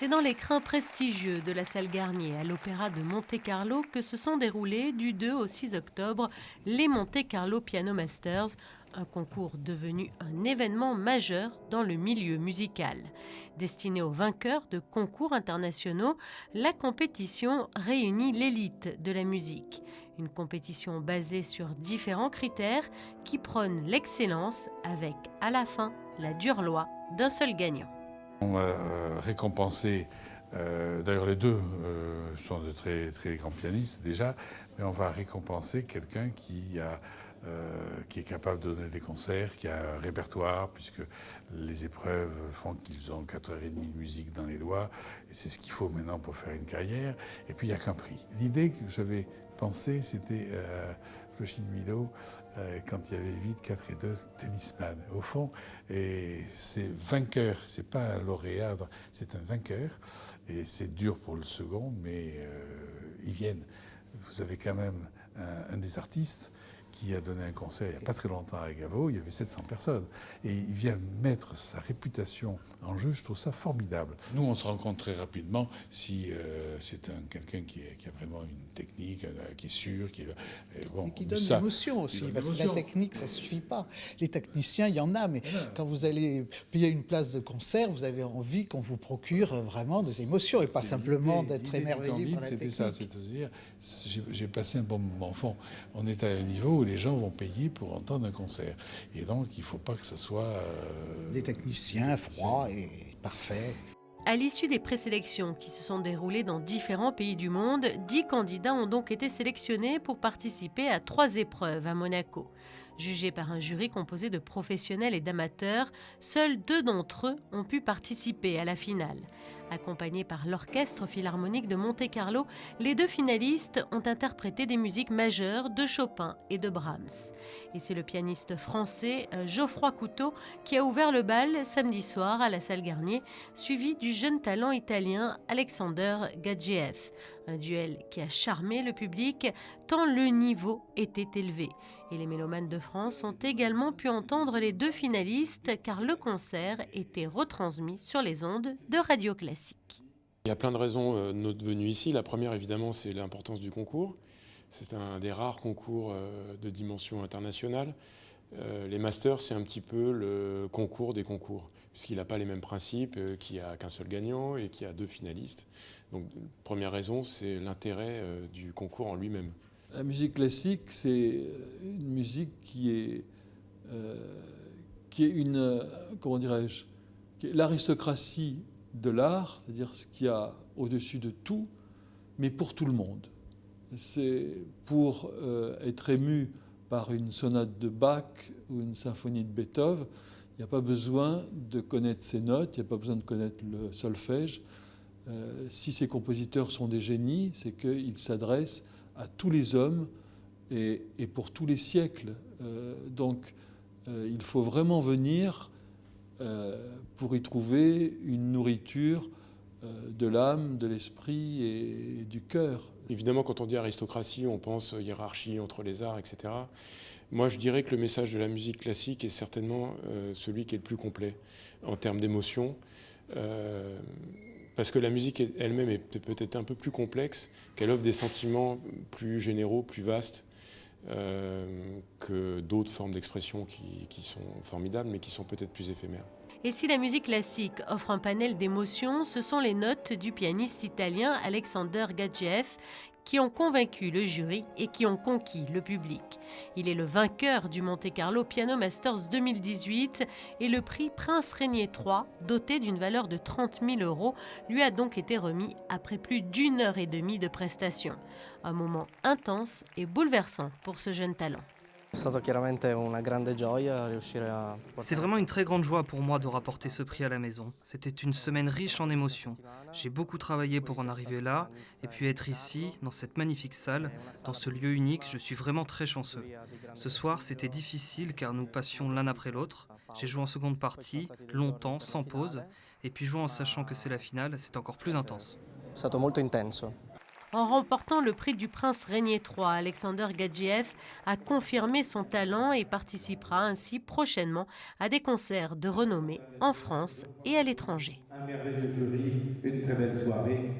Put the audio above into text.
C'est dans les crins prestigieux de la salle Garnier à l'Opéra de Monte-Carlo que se sont déroulés du 2 au 6 octobre les Monte-Carlo Piano Masters, un concours devenu un événement majeur dans le milieu musical. Destiné aux vainqueurs de concours internationaux, la compétition réunit l'élite de la musique. Une compétition basée sur différents critères qui prônent l'excellence avec, à la fin, la dure loi d'un seul gagnant. On va récompenser, d'ailleurs les deux sont de très, très grands pianistes déjà, mais on va récompenser quelqu'un qui est capable de donner des concerts, qui a un répertoire, puisque les épreuves font qu'ils ont 4h30 de musique dans les doigts, et c'est ce qu'il faut maintenant pour faire une carrière, et puis il n'y a qu'un prix. L'idée que j'avais pensée, c'était Floshin Milo, quand il y avait 8, 4 et 2 tennisman. Au fond, et c'est vainqueur, c'est pas un lauréat, c'est un vainqueur, et c'est dur pour le second, mais ils viennent. Vous avez quand même un des artistes qui a donné un concert il n'y a pas très longtemps à Gavo, il y avait 700 personnes. Et il vient mettre sa réputation en jeu, je trouve ça formidable. Nous, on se rencontre très rapidement si c'est quelqu'un qui a vraiment une technique, qui est sûr, et qui donne l'émotion aussi, parce que la technique, ça ne suffit pas. Les techniciens, il y en a, mais quand vous allez payer une place de concert, vous avez envie qu'on vous procure vraiment des émotions, et pas simplement d'être émerveillé par la technique. C'était ça, c'est-à-dire, j'ai passé un bon moment. Au fond, on est à un niveau où les gens vont payer pour entendre un concert. Et donc, il ne faut pas que ce soit... des techniciens froids et parfaits. À l'issue des présélections qui se sont déroulées dans différents pays du monde, 10 candidats ont donc été sélectionnés pour participer à 3 épreuves à Monaco. Jugés par un jury composé de professionnels et d'amateurs, seuls 2 d'entre eux ont pu participer à la finale. Accompagnés par l'Orchestre Philharmonique de Monte-Carlo, les 2 finalistes ont interprété des musiques majeures de Chopin et de Brahms. Et c'est le pianiste français Geoffroy Couteau qui a ouvert le bal samedi soir à la salle Garnier, suivi du jeune talent italien Alexander Gadjiev. Un duel qui a charmé le public tant le niveau était élevé. Et les mélomanes de France ont également pu entendre les 2 finalistes car le concert était retransmis sur les ondes de Radio Classique. Il y a plein de raisons de notre venue ici. La première, évidemment, c'est l'importance du concours. C'est un des rares concours de dimension internationale. Les masters, c'est un petit peu le concours des concours, puisqu'il n'a pas les mêmes principes, qu'il n'y a qu'un seul gagnant et qu'il y a 2 finalistes. Donc, première raison, c'est l'intérêt du concours en lui-même. La musique classique, c'est une musique qui est une, comment dirais-je, qui est l'aristocratie de l'art, c'est-à-dire ce qu'il y a au-dessus de tout, mais pour tout le monde. C'est pour être ému par une sonate de Bach ou une symphonie de Beethoven, il n'y a pas besoin de connaître ces notes, il n'y a pas besoin de connaître le solfège. Si ces compositeurs sont des génies, c'est qu'ils s'adressent à tous les hommes et pour tous les siècles. Donc il faut vraiment venir pour y trouver une nourriture de l'âme, de l'esprit et du cœur. Évidemment, quand on dit aristocratie, on pense hiérarchie entre les arts, etc. Moi, je dirais que le message de la musique classique est certainement celui qui est le plus complet en termes d'émotion. Parce que la musique elle-même est peut-être un peu plus complexe, qu'elle offre des sentiments plus généraux, plus vastes que d'autres formes d'expression qui sont formidables, mais qui sont peut-être plus éphémères. Et si la musique classique offre un panel d'émotions, ce sont les notes du pianiste italien Alexander Gadjiev qui ont convaincu le jury et qui ont conquis le public. Il est le vainqueur du Monte-Carlo Piano Masters 2018 et le prix Prince Régnier III, doté d'une valeur de 30 000 €, lui a donc été remis après plus d'1 heure et demie de prestation. Un moment intense et bouleversant pour ce jeune talent. C'est vraiment une très grande joie pour moi de rapporter ce prix à la maison. C'était une semaine riche en émotions. J'ai beaucoup travaillé pour en arriver là, et puis être ici, dans cette magnifique salle, dans ce lieu unique, je suis vraiment très chanceux. Ce soir, c'était difficile car nous passions l'un après l'autre. J'ai joué en seconde partie, longtemps, sans pause, et puis jouer en sachant que c'est la finale, c'est encore plus intense. È stato molto intenso. En remportant le prix du Prince Régnier III, Alexander Gadjiev a confirmé son talent et participera ainsi prochainement à des concerts de renommée en France et à l'étranger. un merveilleux jury, une très belle soirée.